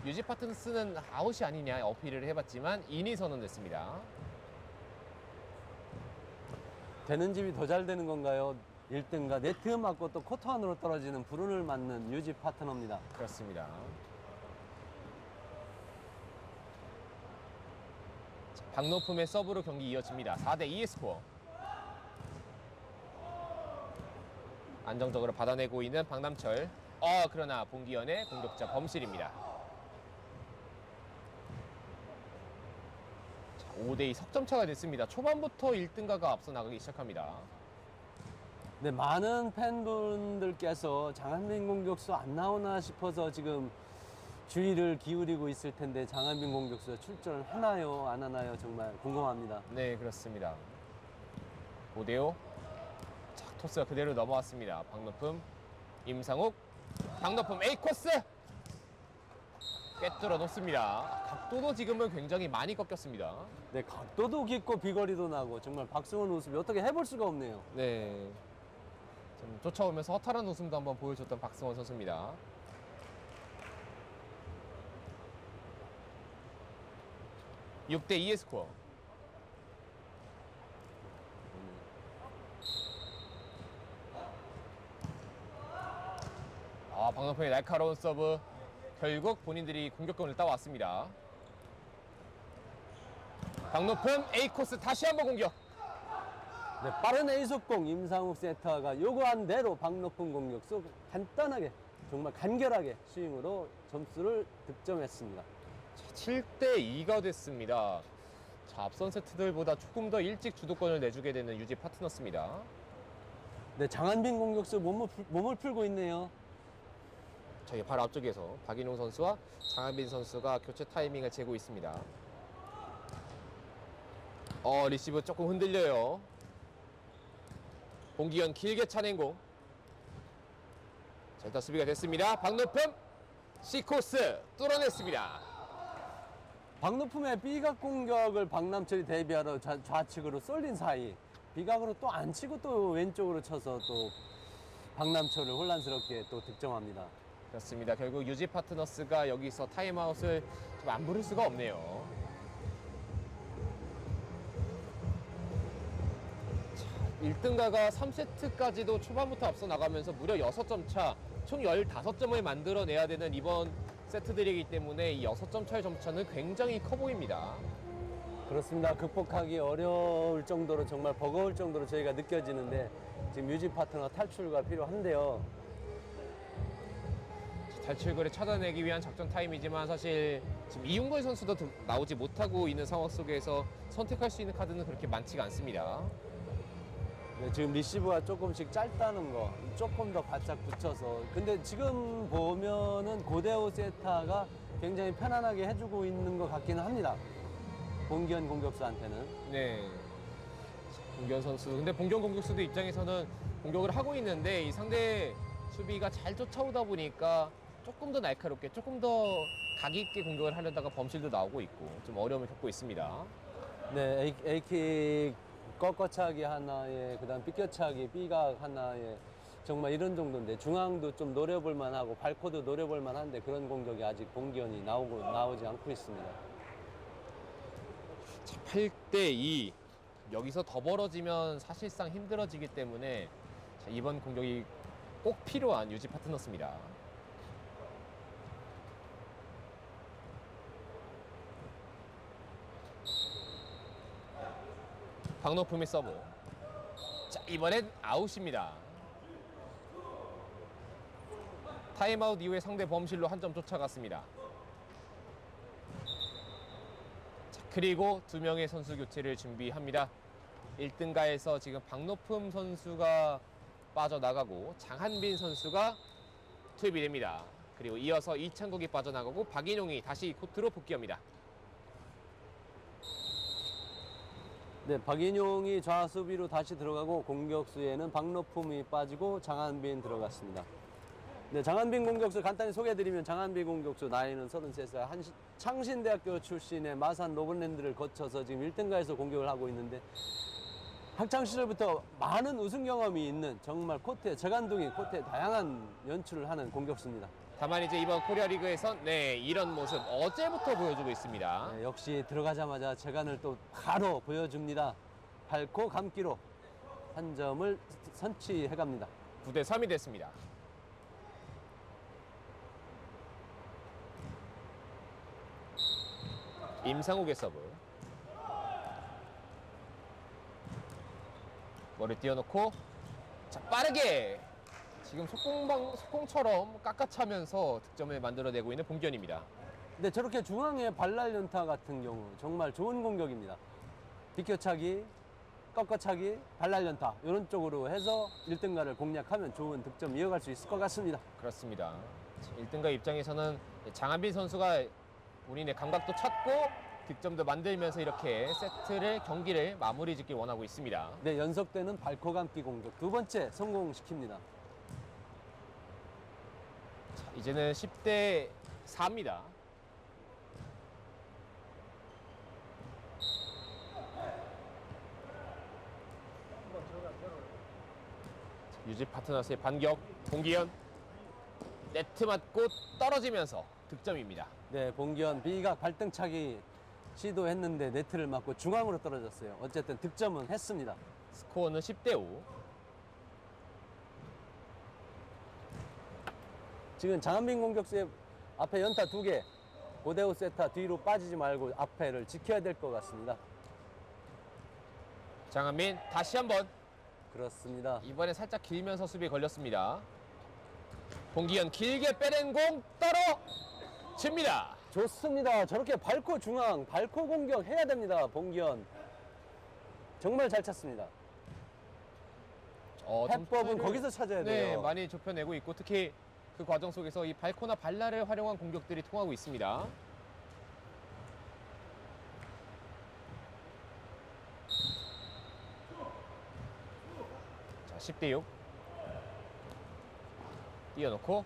유지 파트너스는 아웃이 아니냐 어필을 해봤지만 인이 선언됐습니다. 되는 집이 더 잘 되는 건가요? 1등과 네트 맞고 또 코트 안으로 떨어지는 불운을 맞는 유지 파트너입니다. 그렇습니다. 자, 박노품의 서브로 경기 이어집니다. 4대2의 스코어. 안정적으로 받아내고 있는 박남철. 그러나 봉기현의 공격자 범실입니다. 5대2 석점차가 됐습니다. 초반부터 1등가가 앞서 나가기 시작합니다. 네, 많은 팬분들께서 장한빈 공격수 안 나오나 싶어서 지금 주의를 기울이고 있을 텐데 장한빈 공격수 출전을 하나요, 안 하나요? 정말 궁금합니다. 네, 그렇습니다. 5대5. 자, 토스가 그대로 넘어왔습니다. 박노품, 임상욱, 박노품 A코스! 꿰뚫어 놓습니다. 각도도 지금은 굉장히 많이 꺾였습니다. 네, 각도도 깊고 비거리도 나고 정말 박승원 웃음이 어떻게 해볼 수가 없네요. 네. 좀 쫓아오면서 허탈한 웃음도 한번 보여줬던 박승원 선수입니다. (6대 2의) 스코어. 박노품의 날카로운 서브. 결국 본인들이 공격권을 따왔습니다. 박노품 A코스 다시 한번 공격. 네, 빠른 A속공 임상욱 세터가 요구한 대로 박노품 공격수 간단하게 정말 간결하게 스윙으로 점수를 득점했습니다. 7대 2가 됐습니다. 자, 앞선 세트들보다 조금 더 일찍 주도권을 내주게 되는 유지 파트너스입니다. 네, 장한빈 공격수 몸을 풀고 있네요. 저희 바로 앞쪽에서 박인홍 선수와 장한빈 선수가 교체 타이밍을 재고 있습니다. 리시브 조금 흔들려요. 봉기현 길게 차낸 공. 자, 일단 수비가 됐습니다. 박노품 C코스 뚫어냈습니다. 박노품의 B각 공격을 박남철이 대비하러 좌측으로 쏠린 사이 B각으로 또 안 치고 또 왼쪽으로 쳐서 또 박남철을 혼란스럽게 또 득점합니다. 그렇습니다. 결국 유지 파트너스가 여기서 타임아웃을 좀 안 부를 수가 없네요. 1등가가 3세트까지도 초반부터 앞서 나가면서 무려 6점 차, 총 15점을 만들어내야 되는 이번 세트들이기 때문에 이 6점 차의 점차는 굉장히 커 보입니다. 그렇습니다. 극복하기 어려울 정도로 정말 버거울 정도로 저희가 느껴지는데 지금 유지 파트너 탈출가 필요한데요. 탈출거를 찾아내기 위한 작전 타임이지만 사실 지금 이윤걸 선수도 나오지 못하고 있는 상황 속에서 선택할 수 있는 카드는 그렇게 많지가 않습니다. 네, 지금 리시브가 조금씩 짧다는 거 조금 더 바짝 붙여서 근데 지금 보면은 고대호 세타가 굉장히 편안하게 해주고 있는 것 같기는 합니다. 봉기현 공격수한테는. 네. 봉기현 선수. 근데 봉기현 공격수도 입장에서는 공격을 하고 있는데 이 상대 수비가 잘 쫓아오다 보니까 조금 더 날카롭게 조금 더 각이 있게 공격을 하려다가 범실도 나오고 있고 좀 어려움을 겪고 있습니다. 네, A킥 꺾어차기 하나에 그다음 삐껴차기 B각 하나에 정말 이런 정도인데 중앙도 좀 노려볼 만하고 발코도 노려볼 만한데 그런 공격이 아직 봉기현이 나오지 않고 있습니다. 8대 2. 여기서 더 벌어지면 사실상 힘들어지기 때문에 이번 공격이 꼭 필요한 유지 파트너스입니다. 박노품의 서브. 자, 이번엔 아웃입니다. 타임아웃 이후에 상대 범실로 한 점 쫓아갔습니다. 자, 그리고 두 명의 선수 교체를 준비합니다. 1등가에서 지금 박노품 선수가 빠져나가고 장한빈 선수가 투입이 됩니다. 그리고 이어서 이창국이 빠져나가고 박인용이 다시 코트로 복귀합니다. 네, 박인용이 좌수비로 다시 들어가고 공격수에는 박노품이 빠지고 장한빈 들어갔습니다. 네, 장한빈 공격수 간단히 소개해드리면 장한빈 공격수 나이는 33살, 창신대학교 출신의 마산 노블랜드를 거쳐서 지금 1등가에서 공격을 하고 있는데 학창 시절부터 많은 우승 경험이 있는 정말 코트에 재간둥이 코트에 다양한 연출을 하는 공격수입니다. 다만 이제 이번 코리아 리그에선 네, 이런 모습 어제부터 보여주고 있습니다. 네, 역시 들어가자마자 재간을 또 바로 보여줍니다. 밟고 감기로 한 점을 선취해갑니다. 9대 3이 됐습니다. 임상욱의 서브. 머리 띄워놓고 자 빠르게 지금 속공처럼 깎아차면서 득점을 만들어내고 있는 봉기현입니다. 근데 저렇게 중앙에 발날 연타 같은 경우 정말 좋은 공격입니다. 비껴차기, 꺾어차기, 발날 연타 이런 쪽으로 해서 1등가를 공략하면 좋은 득점 이어갈 수 있을 것 같습니다. 그렇습니다. 1등가 입장에서는 장한빈 선수가 본인의 감각도 찾고 득점도 만들면서 이렇게 경기를 마무리 짓길 원하고 있습니다. 네, 연속되는 밟고 감기 공격 두 번째 성공시킵니다. 자, 이제는 10대 4입니다. 유지 파트너스의 반격, 봉기현 네트 맞고 떨어지면서 득점입니다. 네, 봉기현 비각 발등차기 시도했는데 네트를 맞고 중앙으로 떨어졌어요. 어쨌든 득점은 했습니다. 스코어는 10대 5. 지금 장한빈 공격수의 앞에 연타 2개, 5대5 세타 뒤로 빠지지 말고 앞에를 지켜야 될 것 같습니다. 장한빈 다시 한번 그렇습니다. 이번에 살짝 길면서 수비에 걸렸습니다. 봉기현 길게 빼낸 공 떨어집니다. 좋습니다. 저렇게 밟고 중앙, 밟고 공격해야 됩니다. 봉기현. 정말 잘 찼습니다. 해법은 점수를, 거기서 찾아야 네, 돼요. 많이 좁혀내고 있고 특히 그 과정 속에서 이 발코나 발라를 활용한 공격들이 통하고 있습니다. 자, 10대 6. 띄워놓고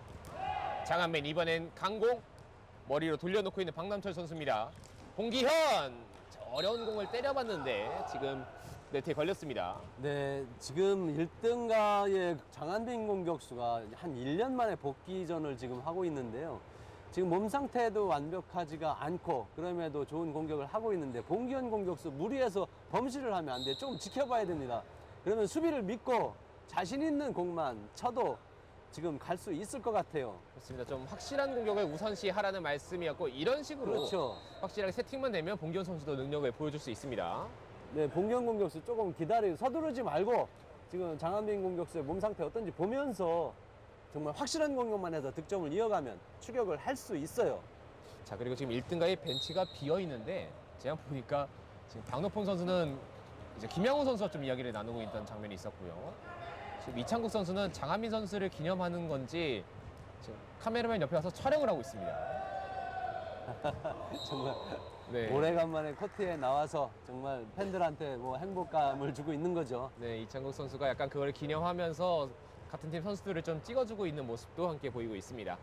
장한빈 이번엔 강공 머리로 돌려놓고 있는 박남철 선수입니다. 봉기현 어려운 공을 때려봤는데 지금 네트에 걸렸습니다. 네, 지금 1등가의 장한빈 공격수가 한 1년 만에 복귀전을 지금 하고 있는데요. 지금 몸 상태도 완벽하지가 않고 그럼에도 좋은 공격을 하고 있는데 봉기현 공격수 무리해서 범실을 하면 안 돼요. 조금 지켜봐야 됩니다. 그러면 수비를 믿고 자신 있는 공만 쳐도 지금 갈 수 있을 것 같아요. 그렇습니다. 좀 확실한 공격을 우선시하라는 말씀이었고 이런 식으로 그렇죠. 확실하게 세팅만 되면 봉기현 선수도 능력을 보여줄 수 있습니다. 네, 봉기현 공격수 조금 기다리고 서두르지 말고 지금 장한빈 공격수의 몸 상태 어떤지 보면서 정말 확실한 공격만 해서 득점을 이어가면 추격을 할 수 있어요. 자, 그리고 지금 1등가의 벤치가 비어 있는데 제가 보니까 지금 박노폰 선수는 이제 김양훈 선수와 좀 이야기를 나누고 있던 장면이 있었고요. 지금 이창국 선수는 장한빈 선수를 기념하는 건지 지금 카메라맨 옆에 와서 촬영을 하고 있습니다. 정말 네. 오래간만에 코트에 나와서 정말 팬들한테 뭐 행복감을 주고 있는 거죠. 네, 이창국 선수가 약간 그걸 기념하면서 같은 팀 선수들을 좀 찍어주고 있는 모습도 함께 보이고 있습니다.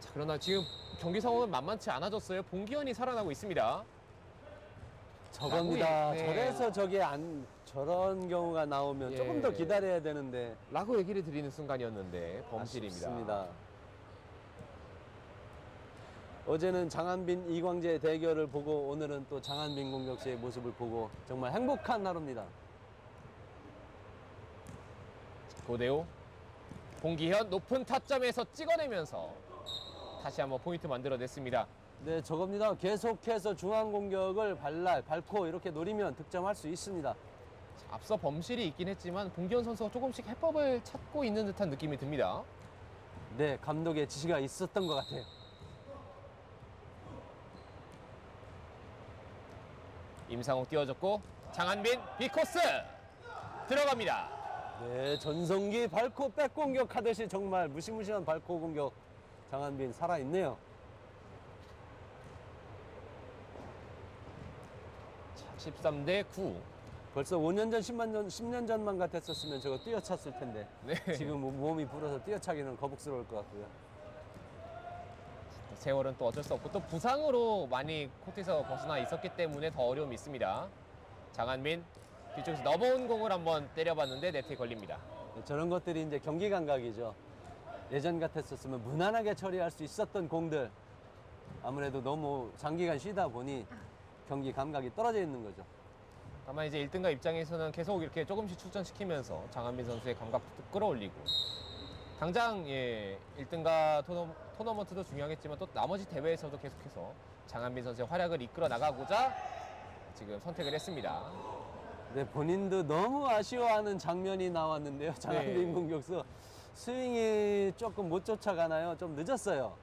자, 그러나 지금 경기 상황은 만만치 않아졌어요. 봉기현이 살아나고 있습니다. 저겁니다. 네. 저래서 저게 저런 경우가 나오면 예. 조금 더 기다려야 되는데 라고 얘기를 드리는 순간이었는데 범실입니다. 아쉽습니다. 어제는 장한빈, 이광재 대결을 보고 오늘은 또 장한빈 공격수의 모습을 보고 정말 행복한 하루입니다. 9대5 봉기현 높은 타점에서 찍어내면서 다시 한번 포인트 만들어냈습니다. 네, 저겁니다. 계속해서 중앙 공격을 밟고 이렇게 노리면 득점할 수 있습니다. 앞서 범실이 있긴 했지만 봉기현 선수가 조금씩 해법을 찾고 있는 듯한 느낌이 듭니다. 네, 감독의 지시가 있었던 것 같아요. 임상욱 띄워줬고 장한빈 빅코스 들어갑니다. 네, 전성기 밟고 백공격 하듯이 정말 무시무시한 밟고 공격 장한빈 살아있네요. 자, 13대 9. 벌써 5년 전, 10년 전만 같았었으면 저거 뛰어찼을 텐데 네. 지금 뭐 몸이 불어서 뛰어차기는 거북스러울 것 같고요. 세월은 또 어쩔 수 없고 또 부상으로 많이 코트에서 벗어나 있었기 때문에 더 어려움이 있습니다. 장한민 뒤쪽에서 넘어온 공을 한번 때려봤는데 네트에 걸립니다. 저런 것들이 이제 경기 감각이죠. 예전 같았었으면 무난하게 처리할 수 있었던 공들 아무래도 너무 장기간 쉬다 보니 경기 감각이 떨어져 있는 거죠. 다만 이제 1등가 입장에서는 계속 이렇게 조금씩 출전시키면서 장한민 선수의 감각도 끌어올리고 당장 1등가 토너먼트도 중요하겠지만 또 나머지 대회에서도 계속해서 장한민 선수의 활약을 이끌어 나가고자 지금 선택을 했습니다. 네, 본인도 너무 아쉬워하는 장면이 나왔는데요. 장한빈 네. 공격수 스윙이 조금 못 쫓아가나요? 좀 늦었어요.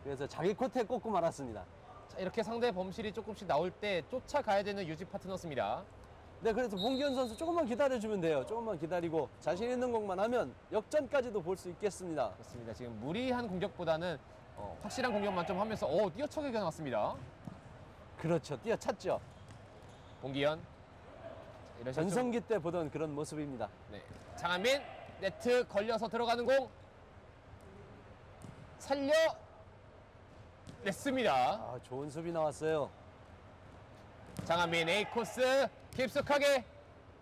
그래서 자기 코트에 꽂고 말았습니다. 자, 이렇게 상대 범실이 조금씩 나올 때 쫓아가야 되는 유지 파트너스입니다. 네, 그래서 봉기현 선수 조금만 기다려주면 돼요. 조금만 기다리고 자신 있는 공만 하면 역전까지도 볼 수 있겠습니다. 그렇습니다. 지금 무리한 공격보다는 확실한 공격만 좀 하면서 뛰어차기가 나왔습니다. 그렇죠. 뛰어찼죠. 봉기현. 이런 식으로 전성기 때 보던 그런 모습입니다. 네. 장한민 네트 걸려서 들어가는 공 살려 냈습니다. 아, 좋은 수비 나왔어요. 장한민 A 코스 깊숙하게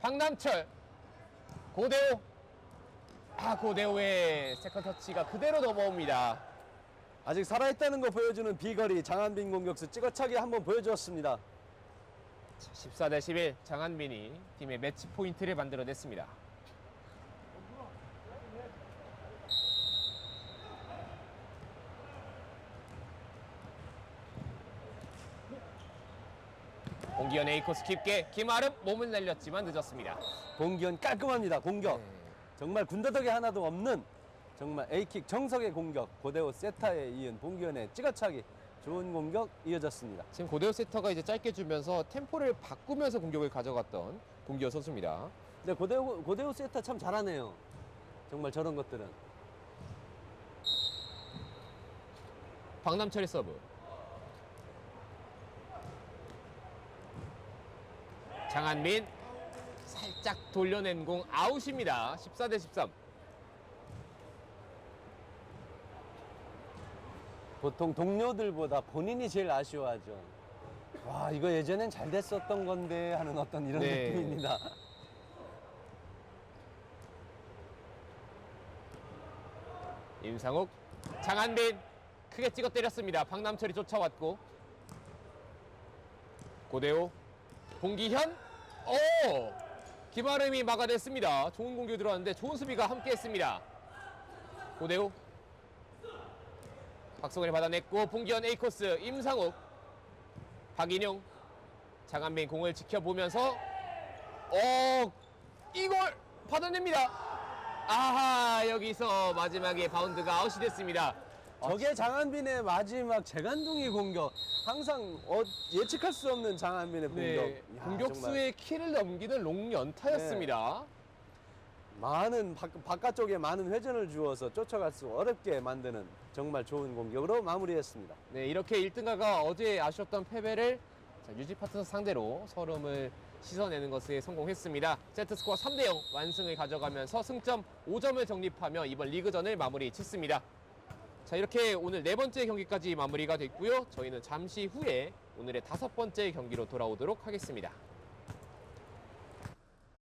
박남철 고대호 고대호의 세컨 터치가 그대로 넘어옵니다. 아직 살아있다는 거 보여주는 비거리 장한빈 공격수 찍어차기 한번 보여주었습니다. 14대 11 장한민이 팀의 매치 포인트를 만들어냈습니다. 봉기현 A코스 깊게 김아름 몸을 날렸지만 늦었습니다. 봉기현 깔끔합니다. 공격. 네. 정말 군더더기 하나도 없는 정말 A킥 정석의 공격. 고대호 세타에 이은 봉기현의 찍어차기. 좋은 공격 이어졌습니다. 지금 고대호 세터가 이제 짧게 주면서 템포를 바꾸면서 공격을 가져갔던 봉기현 선수입니다. 근데 고대호 세타 참 잘하네요. 정말 저런 것들은. 박남철의 서브. 장한민 살짝 돌려낸 공 아웃입니다. 14대 13. 보통 동료들보다 본인이 제일 아쉬워하죠. 와, 이거 예전엔 잘 됐었던 건데 하는 어떤 이런 네. 느낌입니다. 임상욱, 장한빈 크게 찍어 때렸습니다. 박남철이 쫓아왔고 고대호, 봉기현, 김아름이 막아냈습니다. 좋은 공격 들어왔는데 좋은 수비가 함께했습니다. 고대호, 박성현이 받아냈고 봉기현 A코스, 임상욱, 박인용, 장한빈 공을 지켜보면서 이걸 받아냅니다. 아하, 여기서 마지막에 바운드가 아웃이 됐습니다. 저게 장한빈의 마지막 재간둥이 공격. 항상 예측할 수 없는 장한빈의 공격. 네, 이야, 공격수의 키를 넘기는 롱 연타였습니다. 많은 바깥쪽에 많은 회전을 주어서 쫓아갈 수 어렵게 만드는 정말 좋은 공격으로 마무리했습니다. 네, 이렇게 1등가가 어제 아쉬웠던 패배를 유지 파트너 상대로 서름을 씻어내는 것에 성공했습니다. 세트스코어 3대0 완승을 가져가면서 승점 5점을 적립하며 이번 리그전을 마무리 짓습니다. 자, 이렇게 오늘 4번째 경기까지 마무리가 됐고요. 저희는 잠시 후에 오늘의 5번째 경기로 돌아오도록 하겠습니다.